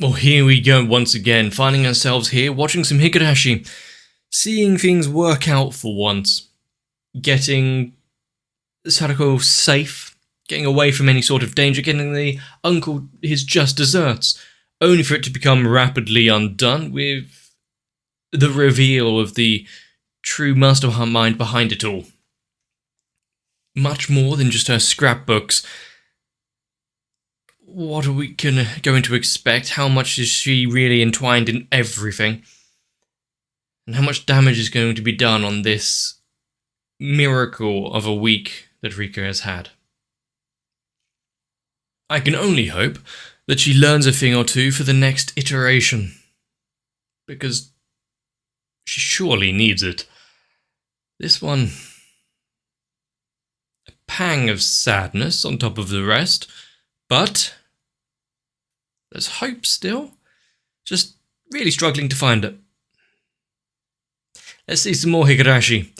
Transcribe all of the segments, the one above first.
Well, here we go once again, finding ourselves here watching some Higurashi, seeing things work out for once, getting Sadako safe, getting away from any sort of danger, getting the uncle his just desserts, only for it to become rapidly undone with the reveal of the true mastermind behind it all. Much more than just her scrapbooks. What are we going to expect? How much is she really entwined in everything? And how much damage is going to be done on this miracle of a week that Rika has had? I can only hope that she learns a thing or two for the next iteration. Because she surely needs it. This one, a pang of sadness on top of the rest, but there's hope still. Just really struggling to find it. Let's see some more Higurashi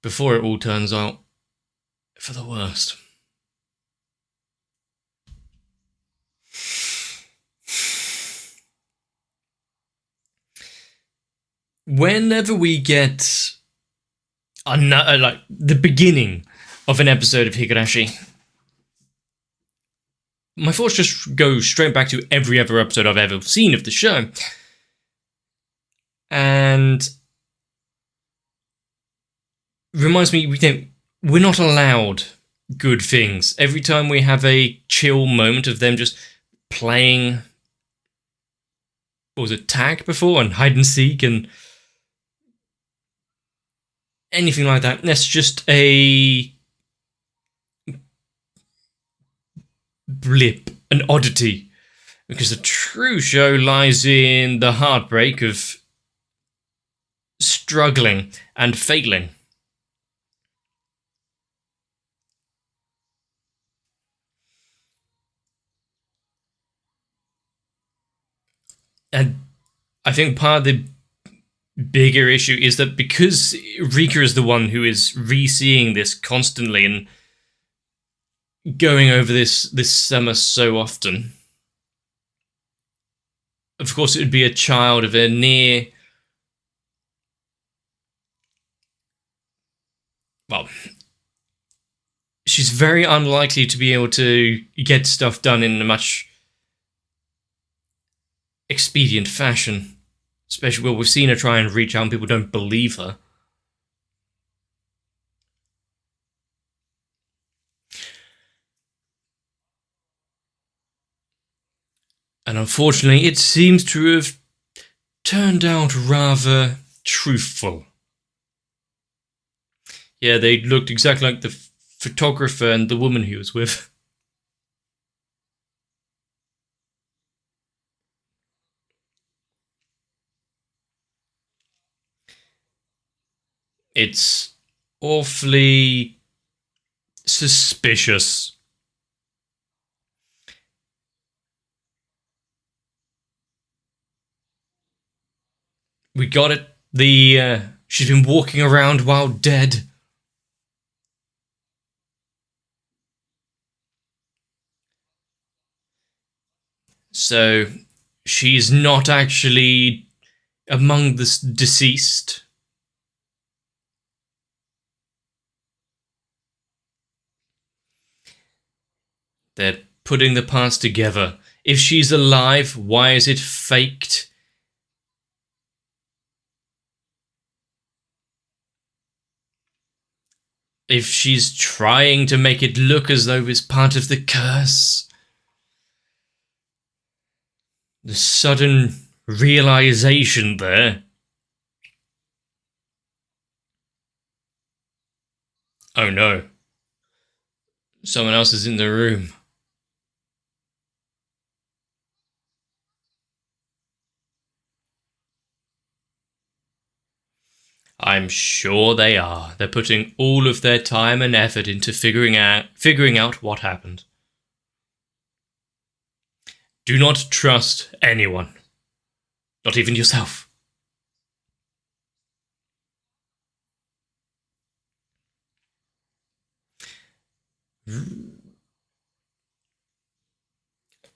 before it all turns out for the worst. Whenever we get the beginning of an episode of Higurashi, my thoughts just go straight back to every other episode I've ever seen of the show. And reminds me, we're not allowed good things. Every time we have a chill moment of them just playing, what was it, tag before, and hide and seek, and anything like that, that's just a blip, an oddity, because the true show lies in the heartbreak of struggling and failing. And I think part of the bigger issue is that because Rika is the one who is re-seeing this constantly and going over this summer so often, of course it would be a child of a near, well, she's very unlikely to be able to get stuff done in a much expedient fashion, especially where we've seen her try and reach out and people don't believe her. And unfortunately, it seems to have turned out rather truthful. Yeah, they looked exactly like the photographer and the woman he was with. It's awfully suspicious. We got it. She's been walking around while dead. So she's not actually among the deceased. They're putting the parts together. If she's alive, why is it faked? If she's trying to make it look as though it's part of the curse. The sudden realization there. Oh no. Someone else is in the room. I'm sure they are. They're putting all of their time and effort into figuring out what happened. Do not trust anyone. Not even yourself.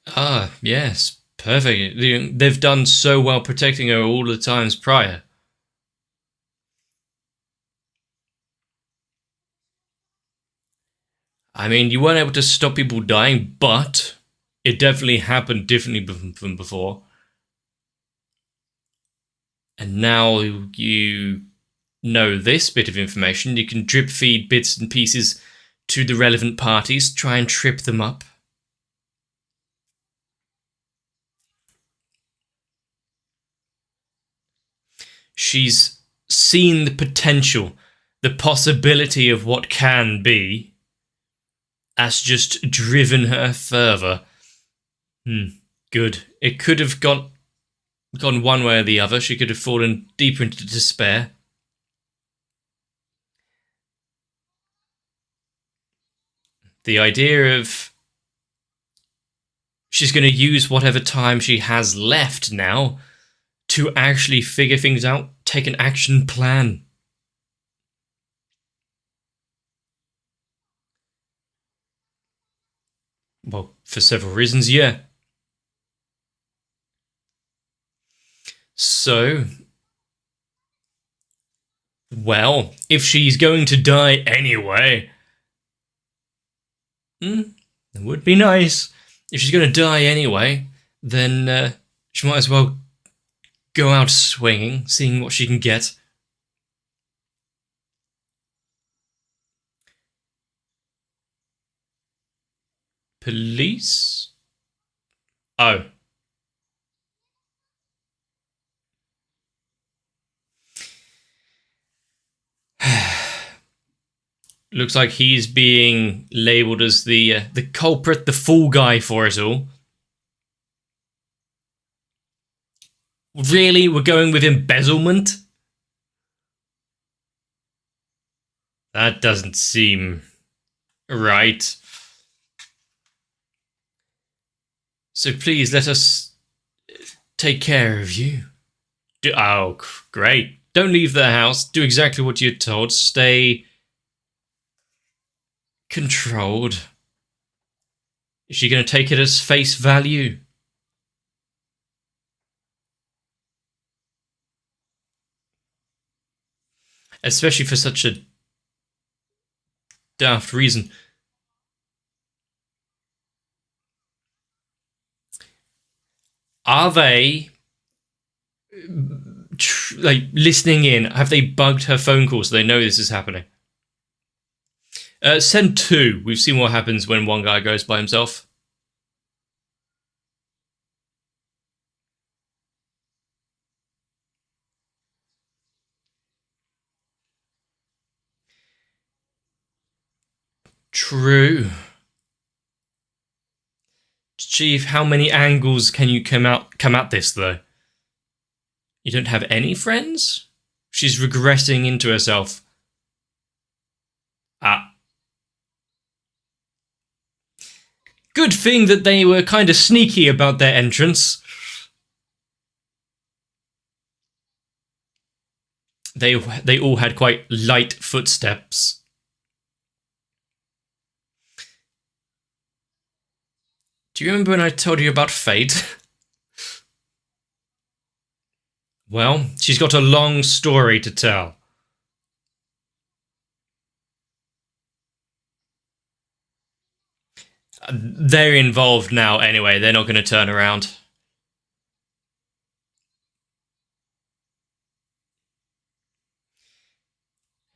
Ah, yes. Perfect. They've done so well protecting her all the times prior. I mean, you weren't able to stop people dying, but it definitely happened differently from before. And now you know this bit of information. You can drip feed bits and pieces to the relevant parties, try and trip them up. She's seen the potential, the possibility of what can be. That's just driven her further. Good. It could have gone one way or the other. She could have fallen deeper into despair. The idea of she's going to use whatever time she has left now to actually figure things out, take an action plan. Well, for several reasons, yeah. So, well, if she's going to die anyway, it would be nice. If she's going to die anyway, then she might as well go out swinging, seeing what she can get. Police? Oh. Looks like he's being labelled as the culprit, the fool guy for it all. Really? We're going with embezzlement? That doesn't seem right. So please let us take care of you. Oh, great. Don't leave the house. Do exactly what you're told. Stay controlled. Is she going to take it as face value? Especially for such a daft reason. Are they listening in? Have they bugged her phone call so they know this is happening? Send 2. We've seen what happens when one guy goes by himself. True. Chief, how many angles can you come at this, though? You don't have any friends? She's regressing into herself. Good thing that they were kind of sneaky about their entrance. They all had quite light footsteps. Do you remember when I told you about Fate? Well, she's got a long story to tell. They're involved now anyway. They're not going to turn around.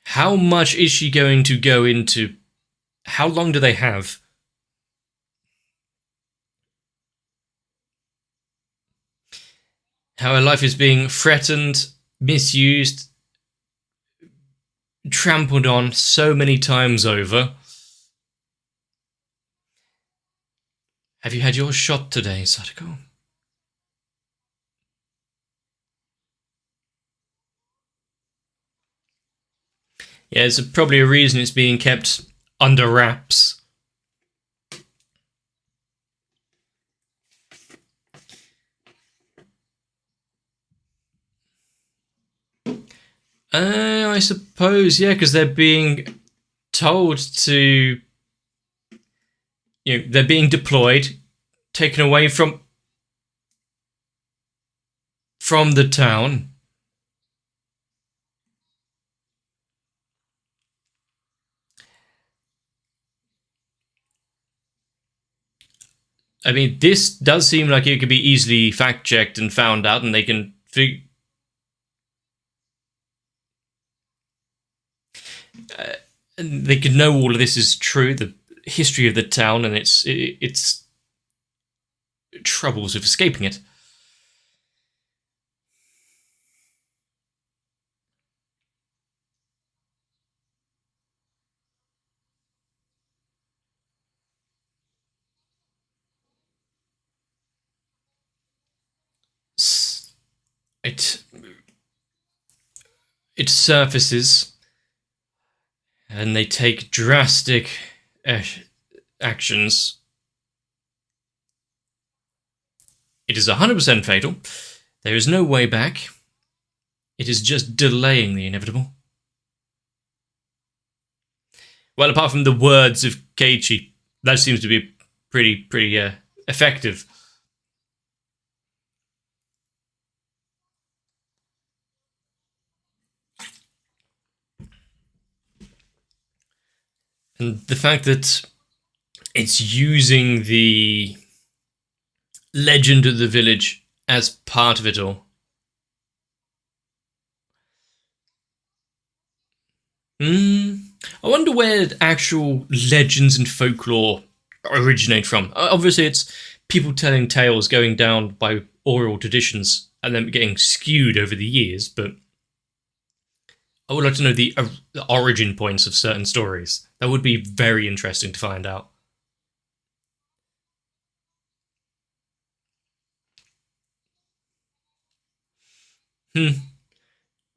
How much is she going to go into? How long do they have? How her life is being threatened, misused, trampled on so many times over. Have you had your shot today, Sadako? Yeah, there's probably a reason it's being kept under wraps. I suppose, yeah, because they're being told to... they're being deployed, taken away from... from the town. I mean, this does seem like it could be easily fact-checked and found out, and they can they could know all of this is true, the history of the town and its troubles of escaping it. It surfaces, and they take drastic actions. It is 100% fatal. There is no way back. It is just delaying the inevitable. Well, apart from the words of Keiichi, that seems to be pretty effective. And the fact that it's using the legend of the village as part of it all. I wonder where actual legends and folklore originate from. Obviously, it's people telling tales going down by oral traditions and then getting skewed over the years, but I would like to know the origin points of certain stories. That would be very interesting to find out.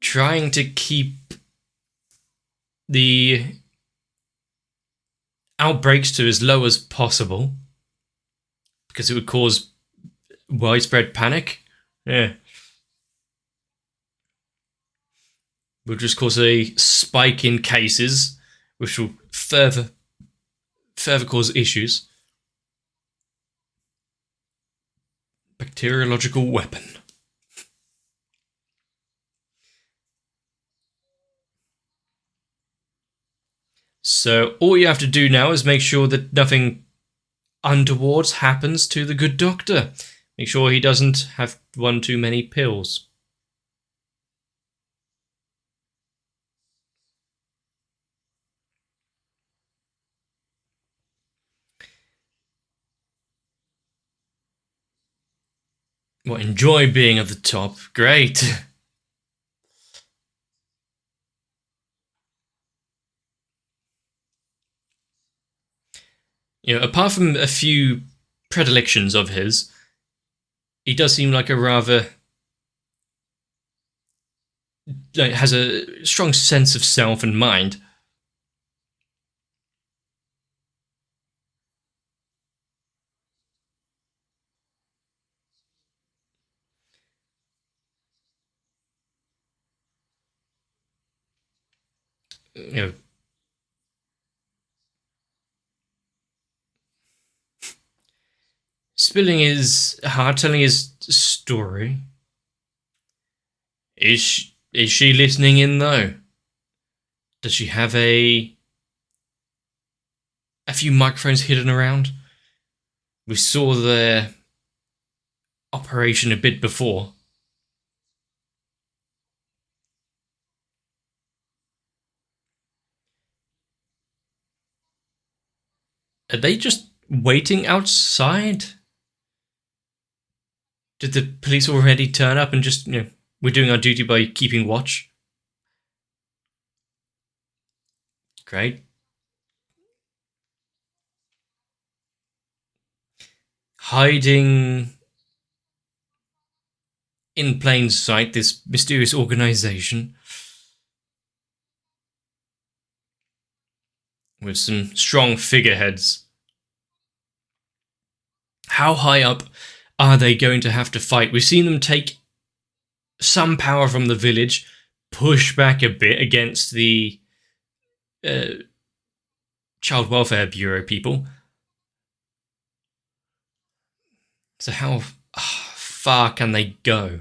Trying to keep the outbreaks to as low as possible because it would cause widespread panic. Yeah. Would just cause a spike in cases, which will further cause issues. Bacteriological weapon. So all you have to do now is make sure that nothing untoward happens to the good doctor. Make sure he doesn't have one too many pills. Well, enjoy being at the top. Great. Apart from a few predilections of his, he does seem like a rather has a strong sense of self and mind. Spilling his heart, telling his story. Is she listening in though? Does she have a few microphones hidden around? We saw their operation a bit before. Are they just waiting outside? Did the police already turn up and just, we're doing our duty by keeping watch? Great. Hiding in plain sight, this mysterious organization with some strong figureheads. How high up are they going to have to fight? We've seen them take some power from the village, push back a bit against the Child Welfare Bureau people. So how far can they go?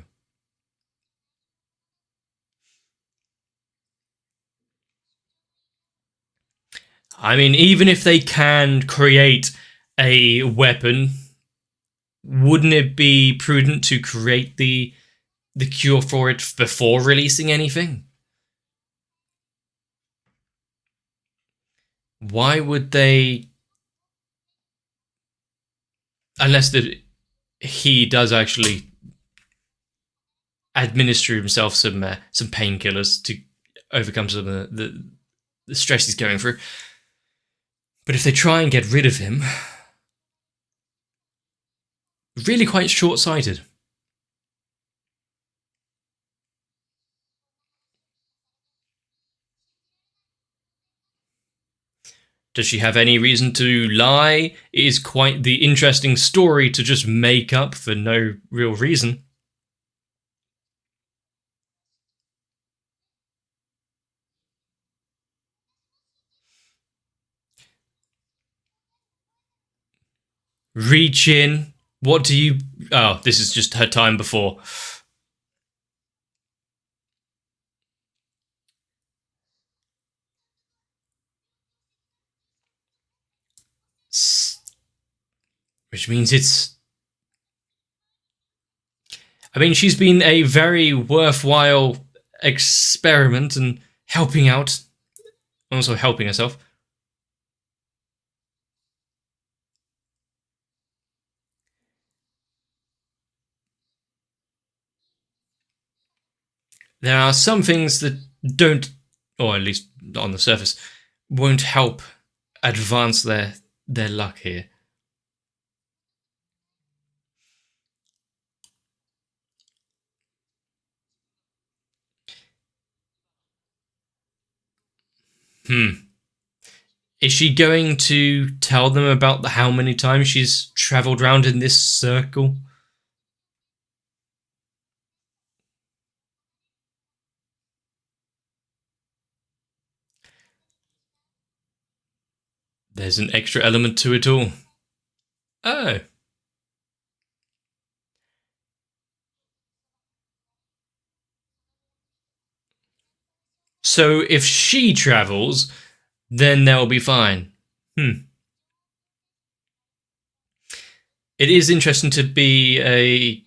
I mean, even if they can create a weapon, wouldn't it be prudent to create the cure for it before releasing anything? Why would they? Unless he does actually administer himself some painkillers to overcome some of the stress he's going through. But if they try and get rid of him, really quite short-sighted. Does she have any reason to lie? It is quite the interesting story to just make up for no real reason. Reach in. What do you... Oh, this is just her time before. Which means it's... I mean, she's been a very worthwhile experiment and helping out. Also helping herself. There are some things that don't, or at least on the surface, won't help advance their luck here. Is she going to tell them about how many times she's travelled round in this circle? There's an extra element to it all. Oh. So if she travels, then they'll be fine. It is interesting to be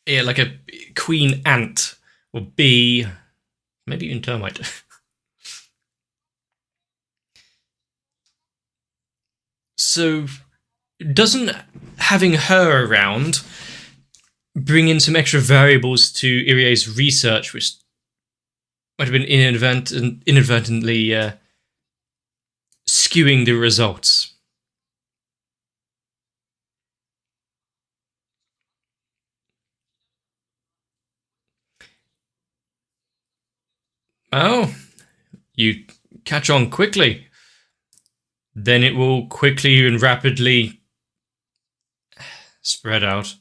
like a queen ant, or bee, maybe even termite. So doesn't having her around bring in some extra variables to Irie's research, which might have been inadvertently skewing the results? Oh, you catch on quickly. Then it will quickly and rapidly spread out.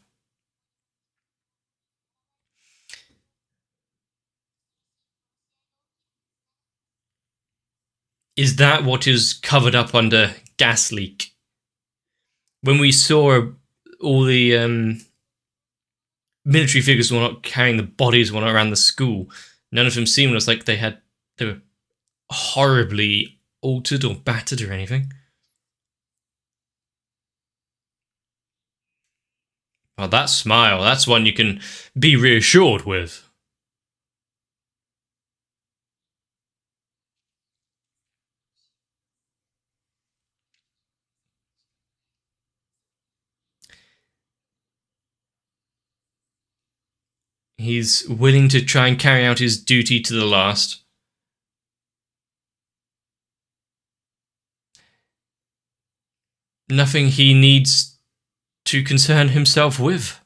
Is that what is covered up under gas leak? When we saw all the military figures were not carrying the bodies were not around the school, none of them seemed like they were horribly altered or battered or anything. Well, that smile, that's one you can be reassured with. He's willing to try and carry out his duty to the last. Nothing he needs to concern himself with.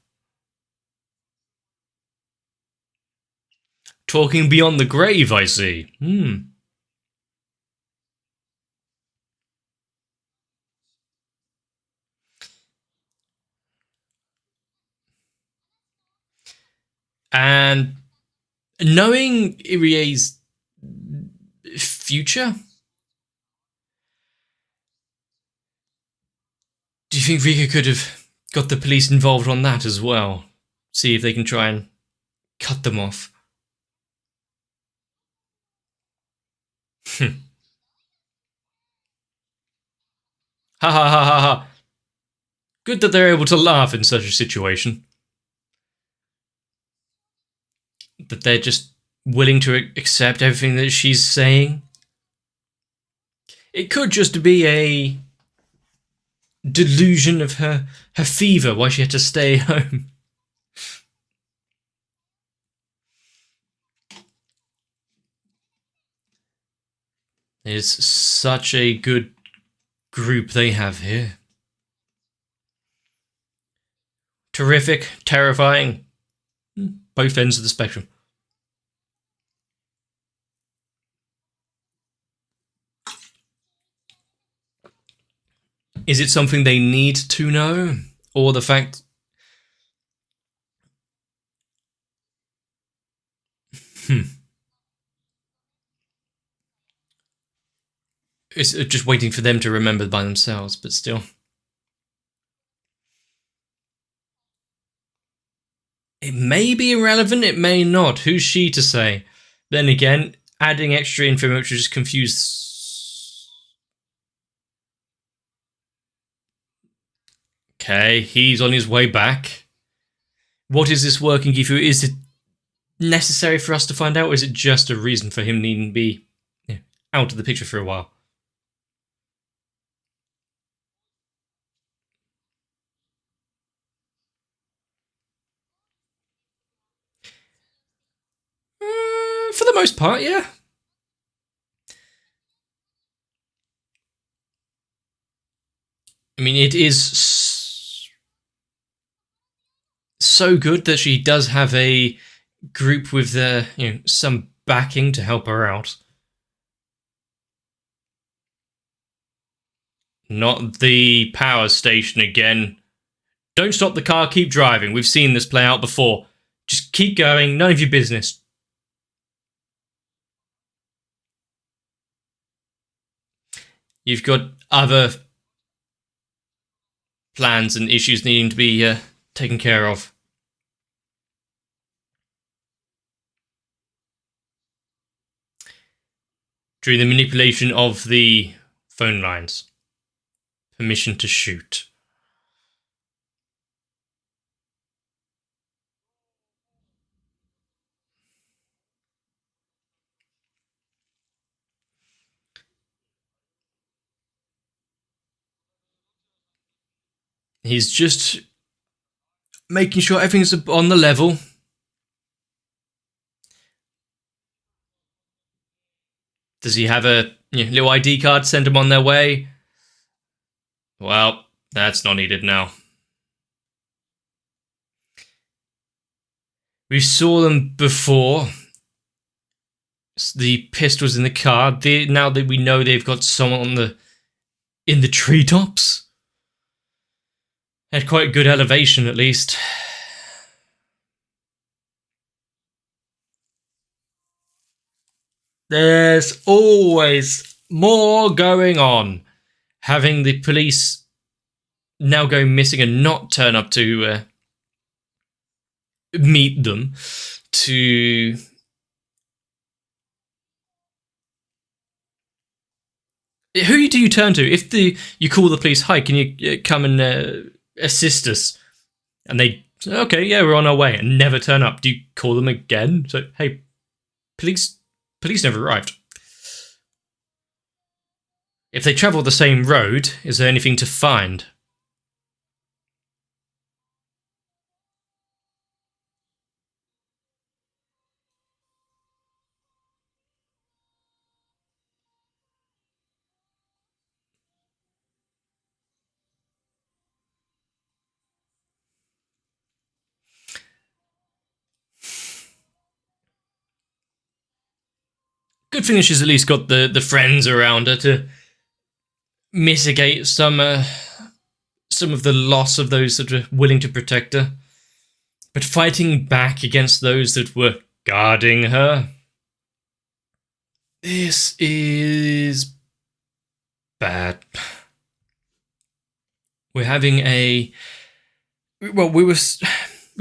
Talking beyond the grave, I see. And knowing Irie's future, do you think Rika could have got the police involved on that as well? See if they can try and cut them off. Ha ha ha ha ha. Good that they're able to laugh in such a situation. That they're just willing to accept everything that she's saying. It could just be a delusion of her fever, why she had to stay home. It's such a good group they have here. Terrific, terrifying, both ends of the spectrum. Is it something they need to know? Or the fact... It's just waiting for them to remember by themselves, but still. It may be irrelevant, it may not. Who's she to say? Then again, adding extra info which will just confuse... Okay, he's on his way back. What is this working for? Is it necessary for us to find out, or is it just a reason for him needing to be out of the picture for a while? For the most part, yeah. I mean, it is so good that she does have a group with some backing to help her out. Not the power station again. Don't stop the car, keep driving. We've seen this play out before. Just keep going, none of your business. You've got other plans and issues needing to be taken care of. During the manipulation of the phone lines. Permission to shoot. He's just making sure everything's on the level. Does he have a little ID card to send them on their way? Well, that's not needed now. We saw them before. The pistols in the car. Now that we know they've got someone in the treetops. Had quite good elevation, at least. There's always more going on. Having the police now go missing and not turn up to meet them, to... Who do you turn to? If you call the police, hi, can you come and assist us? And they, okay, yeah, we're on our way, and never turn up. Do you call them again? So, hey, police never arrived. If they travel the same road, is there anything to find? Good thing she's at least got the friends around her to mitigate some of the loss of those that were willing to protect her. But fighting back against those that were guarding her... This is... bad. We're having a... Well, we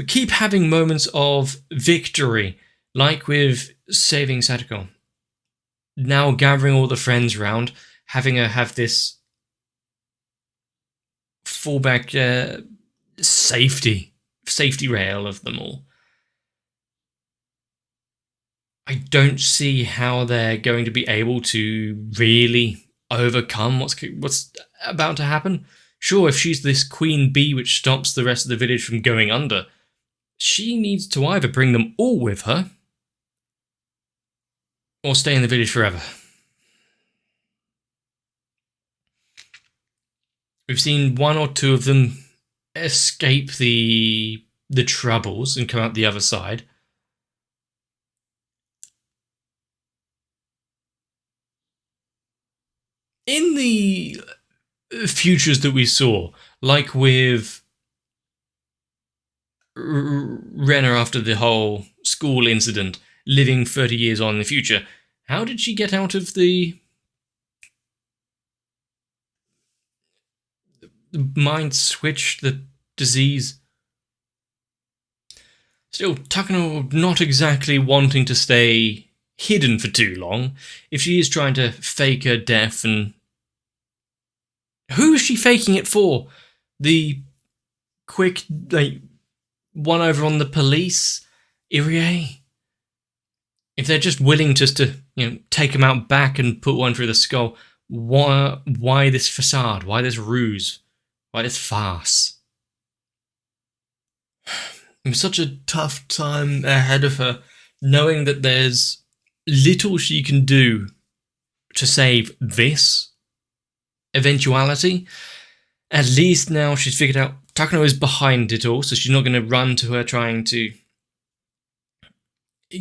keep having moments of victory, like with saving Sadako. now gathering all the friends round, having her have this fallback safety rail of them all. I don't see how they're going to be able to really overcome what's about to happen. Sure, if she's this queen bee which stops the rest of the village from going under, she needs to either bring them all with her or stay in the village forever. We've seen one or two of them escape the troubles and come out the other side. In the futures that we saw, like with Renna after the whole school incident, living 30 years on in the future, how did she get out of the mind switch, the disease? Still, Takano not exactly wanting to stay hidden for too long. If she is trying to fake her death, and who is she faking it for? The quick, one over on the police, Irie? If they're just willing just to, take him out back and put one through the skull, why this facade? Why this ruse? Why this farce? It was such a tough time ahead of her, knowing that there's little she can do to save this eventuality. At least now she's figured out Takano is behind it all, so she's not going to run to her trying to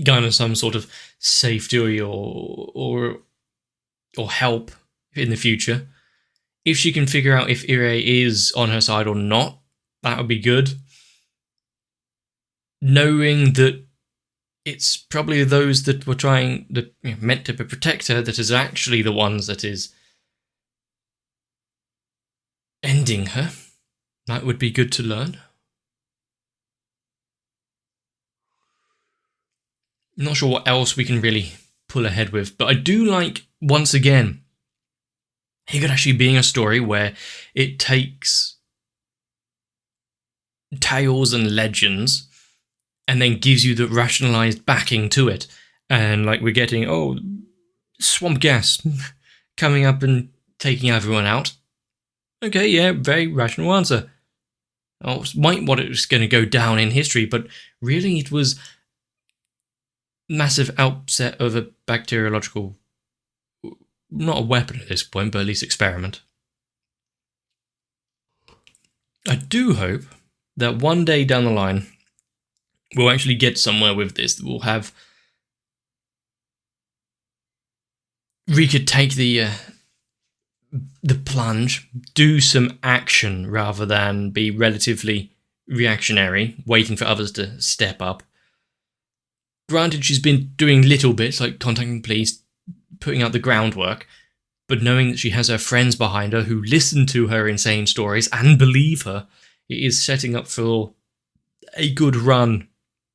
garner some sort of safety or help in the future. If she can figure out if Irie is on her side or not, that would be good. Knowing that it's probably those that were meant to protect her that is actually the ones that is ending her. That would be good to learn. I'm not sure what else we can really pull ahead with, but I do like, once again, Higurashi being a story where it takes tales and legends and then gives you the rationalized backing to it. And we're getting, swamp gas coming up and taking everyone out. Okay, yeah, very rational answer. Might what it was going to go down in history, but really it was massive outset of a bacteriological, not a weapon at this point, but at least experiment. I do hope that one day down the line, we'll actually get somewhere with this, that we'll have Rika take the plunge, do some action rather than be relatively reactionary, waiting for others to step up. Granted, she's been doing little bits like contacting police, putting out the groundwork, but knowing that she has her friends behind her who listen to her insane stories and believe her, it is setting up for a good run.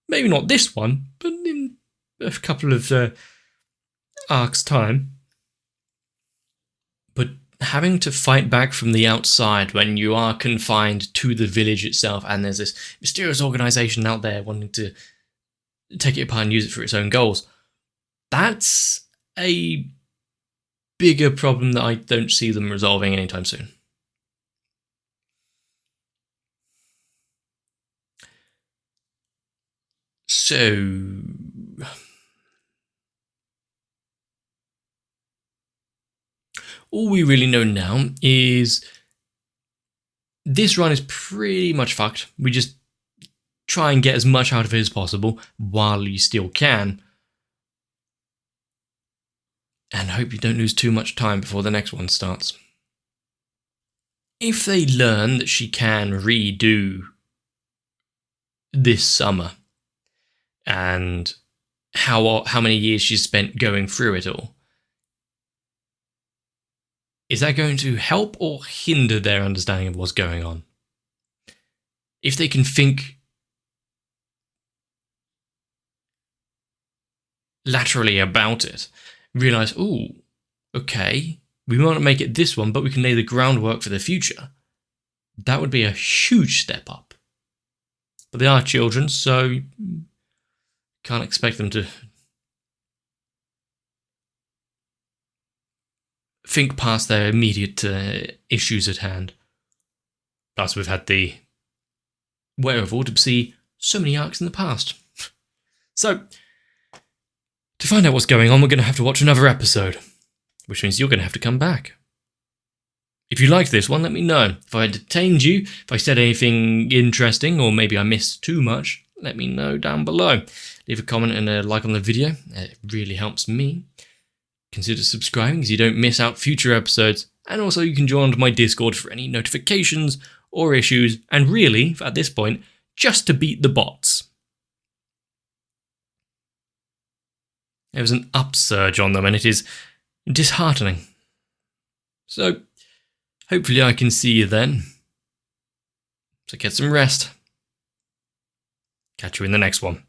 Maybe not this one, but in a couple of arcs' time. But having to fight back from the outside when you are confined to the village itself and there's this mysterious organisation out there wanting to take it apart and use it for its own goals, that's a bigger problem that I don't see them resolving anytime soon. So, all we really know now is this run is pretty much fucked. We just try and get as much out of it as possible while you still can, and hope you don't lose too much time before the next one starts. If they learn that she can redo this summer and how many years she's spent going through it all, is that going to help or hinder their understanding of what's going on? If they can think laterally about it, realise, oh, okay, we might not make it this one, but we can lay the groundwork for the future. That would be a huge step up. But they are children, so can't expect them to think past their immediate issues at hand. Plus, we've had the wherewithal to see so many arcs in the past. So, to find out what's going on, we're going to have to watch another episode, which means you're going to have to come back. If you liked this one, let me know. If I entertained you, if I said anything interesting, or maybe I missed too much, let me know down below. Leave a comment and a like on the video. It really helps me. Consider subscribing so you don't miss out future episodes, and also you can join my Discord for any notifications or issues, and really, at this point, just to beat the bots. There was an upsurge on them, and it is disheartening. So, hopefully I can see you then. So get some rest. Catch you in the next one.